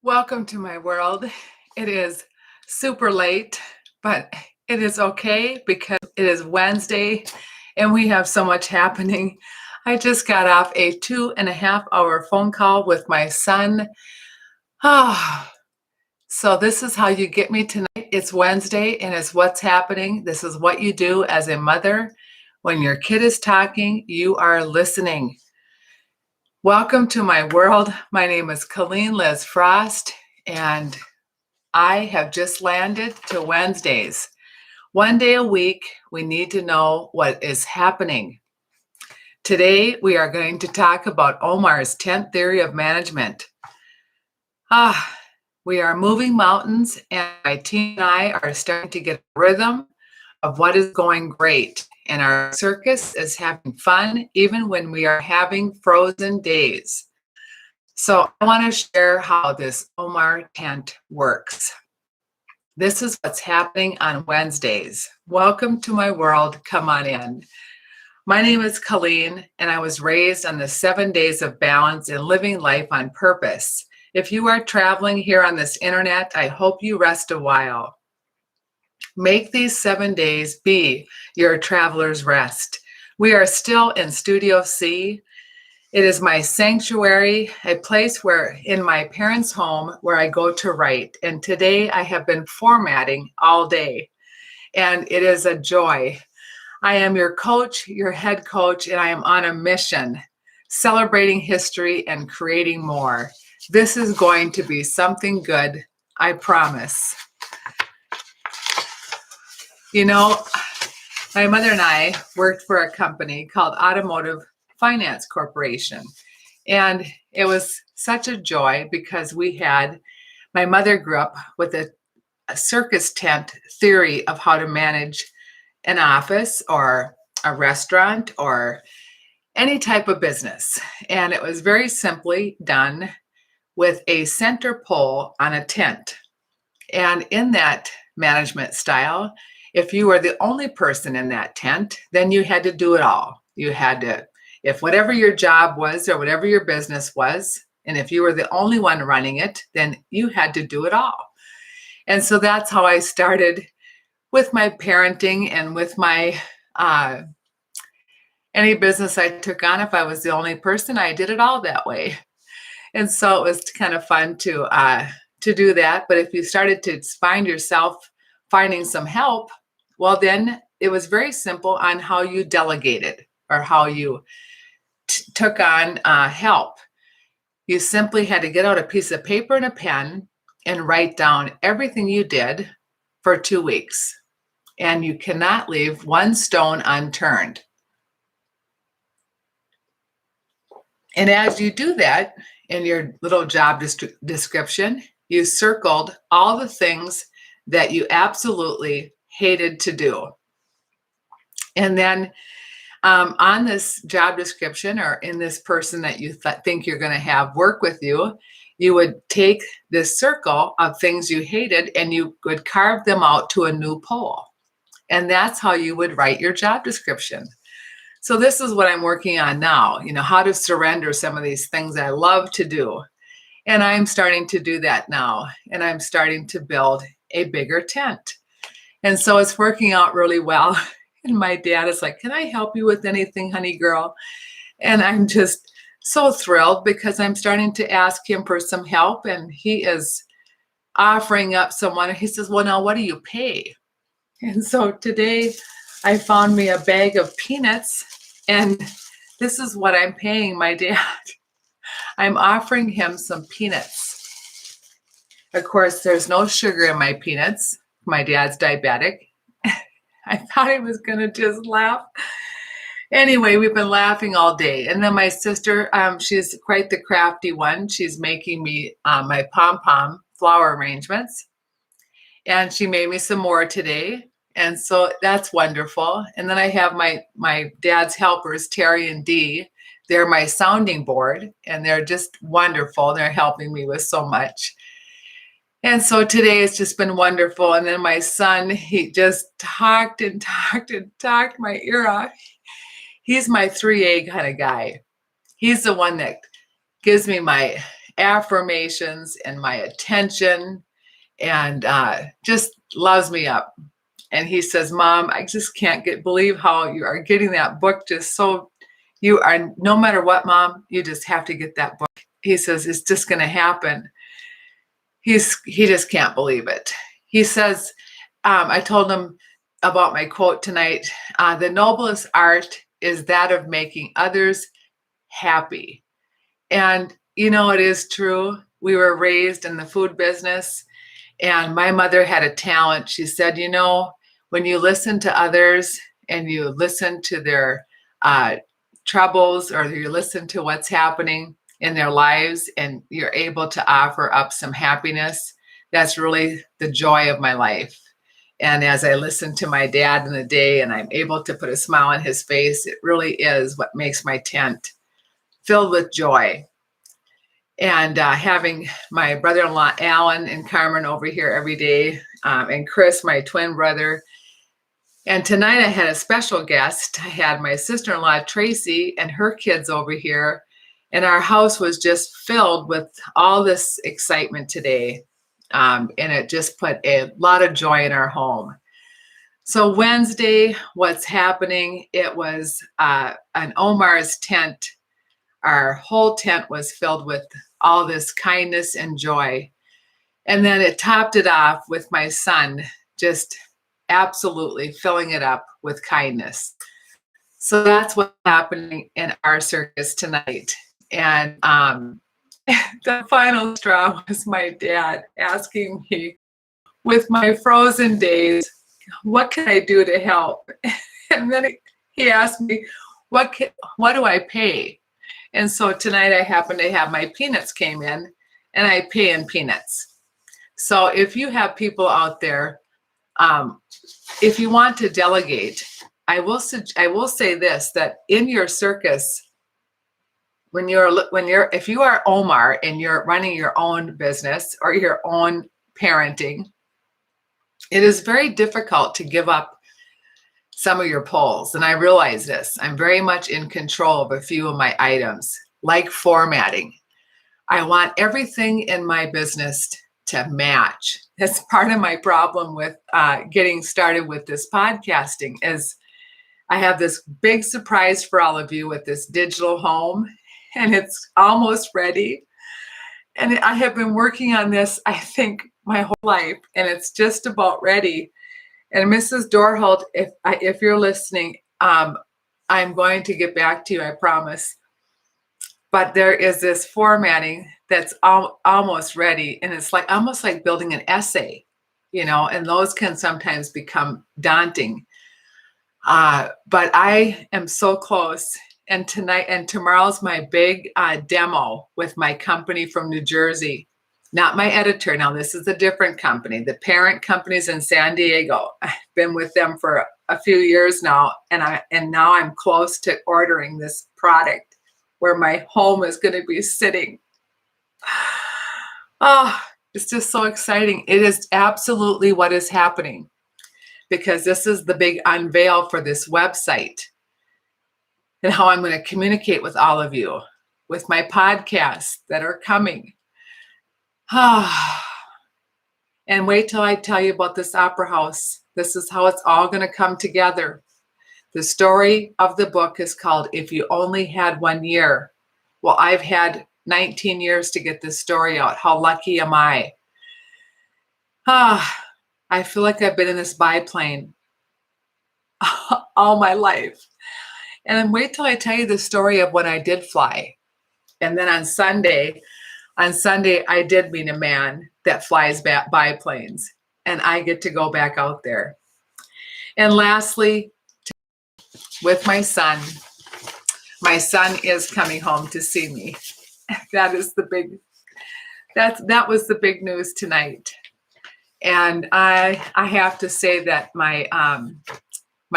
Welcome to my world. It is super late, but it is okay because it is Wednesday and we have so much happening. I just got off a 2.5 hour phone call with my son. So this is how you get me tonight. It's Wednesday and it's what's happening. This is what you do as a mother. When your kid is talking, you are listening. Welcome to my world. My name is Colleen Liz Frost, and I have just landed to Wednesdays. One day a week, we need to know what is happening. Today, we are going to talk about OMAR's 10th theory of management. We are moving mountains, and my team and I are starting to get a rhythm of what is going great. And our circus is having fun even when we are having frozen days. So I want to share how this OMAR tent works. This is what's happening on Wednesdays. Welcome to my world. Come on in. My name is Colleen, and I was raised on the 7 days of balance and living life on purpose. If you are traveling here on this internet, I hope you rest a while. Make these 7 days be your traveler's rest. We are still in Studio C. It is my sanctuary, a place where in my parents' home where I go to write. And today I have been formatting all day, and it is a joy. I am your coach, your head coach, and I am on a mission, celebrating history and creating more. This is going to be something good, I promise. You know, my mother and I worked for a company called Automotive Finance Corporation. And it was such a joy because my mother grew up with a circus tent theory of how to manage an office or a restaurant or any type of business. And it was very simply done with a center pole on a tent. And in that management style, if you were the only person in that tent, then you had to do it all. You had to, if whatever your job was or whatever your business was, and if you were the only one running it, then you had to do it all. And so that's how I started with my parenting and with my any business I took on. If I was the only person, I did it all that way. And so it was kind of fun to do that. But if you started to find yourself finding some help, well, then it was very simple on how you delegated or how you took on help. You simply had to get out a piece of paper and a pen and write down everything you did for 2 weeks. And you cannot leave one stone unturned. And as you do that in your little job description, you circled all the things that you absolutely hated to do. And then on this job description or in this person that you think you're going to have work with you, you would take this circle of things you hated and you would carve them out to a new pole. And that's how you would write your job description. So this is what I'm working on now, how to surrender some of these things I love to do. And I'm starting to do that now. And I'm starting to build a bigger tent. And so it's working out really well. And my dad is like, "Can I help you with anything, honey girl?" And I'm just so thrilled because I'm starting to ask him for some help. And he is offering up someone. He says, "Well, now what do you pay?" And so today I found me a bag of peanuts. And this is what I'm paying my dad. I'm offering him some peanuts. Of course, there's no sugar in my peanuts. My dad's diabetic. I thought he was going to just laugh. Anyway, we've been laughing all day. And then my sister, she's quite the crafty one. She's making me my pom-pom flower arrangements. And she made me some more today. And so that's wonderful. And then I have my dad's helpers, Terry and Dee. They're my sounding board, and they're just wonderful. They're helping me with so much. And so today it's just been wonderful. And then my son, he just talked and talked and talked my ear off. He's my 3A kind of guy. He's the one that gives me my affirmations and my attention, and just loves me up. And he says, Mom, I just can't believe how you are getting that book. Just so you are, no matter what, Mom, you just have to get that book. He says, it's just going to happen. He just can't believe it. He says, I told him about my quote tonight. The noblest art is that of making others happy. And, it is true. We were raised in the food business, and my mother had a talent. She said, when you listen to others and you listen to their troubles, or you listen to what's happening in their lives, and you're able to offer up some happiness, that's really the joy of my life. And as I listen to my dad in the day and I'm able to put a smile on his face, it really is what makes my tent filled with joy. And having my brother-in-law, Alan, and Carmen over here every day, and Chris, my twin brother. And tonight I had a special guest. I had my sister-in-law, Tracy, and her kids over here. And our house was just filled with all this excitement today. And it just put a lot of joy in our home. So Wednesday, what's happening? It was an OMAR's tent. Our whole tent was filled with all this kindness and joy. And then it topped it off with my son just absolutely filling it up with kindness. So that's what's happening in our circus tonight. And the final straw was my dad asking me, with my frozen days, what can I do to help? And then he asked me, what do I pay? And so tonight I happen to have my peanuts came in, and I pay in peanuts. So if you have people out there, if you want to delegate, I will say this, that in your circus, if you are OMAR and you're running your own business or your own parenting, it is very difficult to give up some of your polls. And I realize this. I'm very much in control of a few of my items, like formatting. I want everything in my business to match. That's part of my problem with getting started with this podcasting is I have this big surprise for all of you with this digital home, and it's almost ready. And I have been working on this, I think, my whole life, and it's just about ready. And Mrs. Dorholt, if you're listening, I'm going to get back to you, I promise. But there is this formatting that's almost ready, and it's almost like building an essay, and those can sometimes become daunting. But I am so close. And tonight and tomorrow's my big demo with my company from New Jersey. Not my editor. Now, this is a different company. The parent company's in San Diego. I've been with them for a few years now, and now I'm close to ordering this product where my home is going to be sitting. Oh, it's just so exciting. It is absolutely what is happening, because this is the big unveil for this website and how I'm going to communicate with all of you with my podcasts that are coming. And wait till I tell you about this opera house. This is how it's all going to come together. The story of the book is called If You Only Had 1 Year. Well, I've had 19 years to get this story out. How lucky am I? I feel like I've been in this biplane all my life. And then wait till I tell you the story of when I did fly. And then on Sunday, I did meet a man that flies biplanes, and I get to go back out there. And lastly, with my son is coming home to see me. That was the big news tonight. And I have to say that my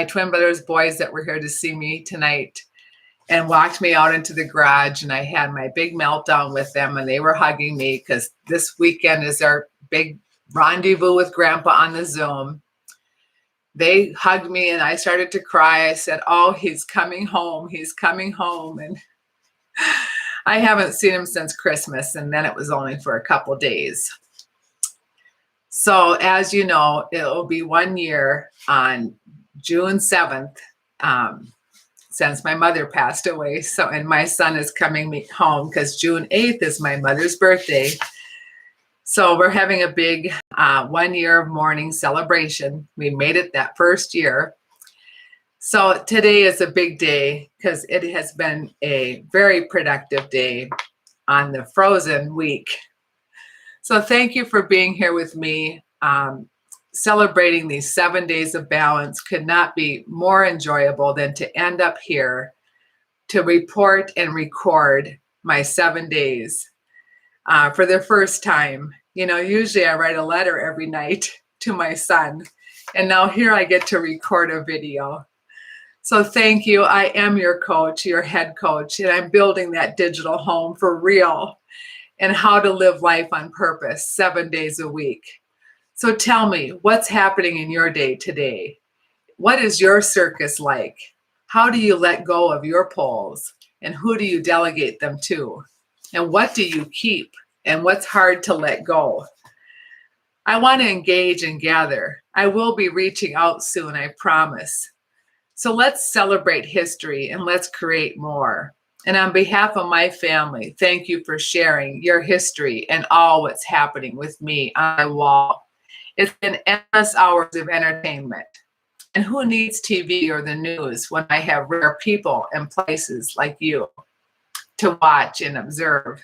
twin brothers' boys that were here to see me tonight and walked me out into the garage, and I had my big meltdown with them, and they were hugging me because this weekend is our big rendezvous with Grandpa on the Zoom. They hugged me, and I started to cry. I said, oh, he's coming home. He's coming home. And I haven't seen him since Christmas, and then it was only for a couple days. So as you know, it will be 1 year on June 7th since my mother passed away. So, and my son is coming home because June 8th is my mother's birthday. So we're having a big 1 year mourning celebration. We made it that first year. So today is a big day because it has been a very productive day on the frozen week. So thank you for being here with me. Celebrating these 7 days of balance could not be more enjoyable than to end up here to report and record my 7 days for the first time. You know, usually I write a letter every night to my son, and now here I get to record a video. So thank you. I am your coach, your head coach, and I'm building that digital home for real and how to live life on purpose 7 days a week. So tell me, what's happening in your day today? What is your circus like? How do you let go of your poles? And who do you delegate them to? And what do you keep? And what's hard to let go? I want to engage and gather. I will be reaching out soon, I promise. So let's celebrate history and let's create more. And on behalf of my family, thank you for sharing your history and all what's happening with me on my wall. It's been endless hours of entertainment. And who needs TV or the news when I have rare people and places like you to watch and observe?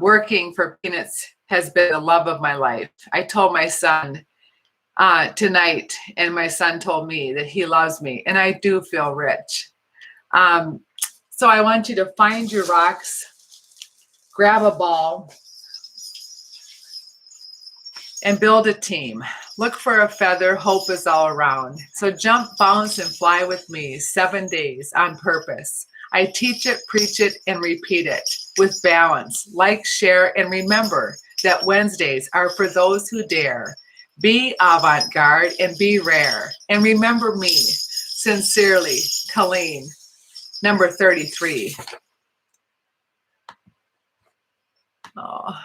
Working for Peanuts has been the love of my life. I told my son tonight, and my son told me that he loves me, and I do feel rich. So I want you to find your rocks, grab a ball, and build a team. Look for a feather, hope is all around. So jump, bounce, and fly with me 7 days on purpose. I teach it, preach it, and repeat it with balance. Like, share, and remember that Wednesdays are for those who dare. Be avant-garde and be rare. And remember me, sincerely, Colleen, number 33. Oh.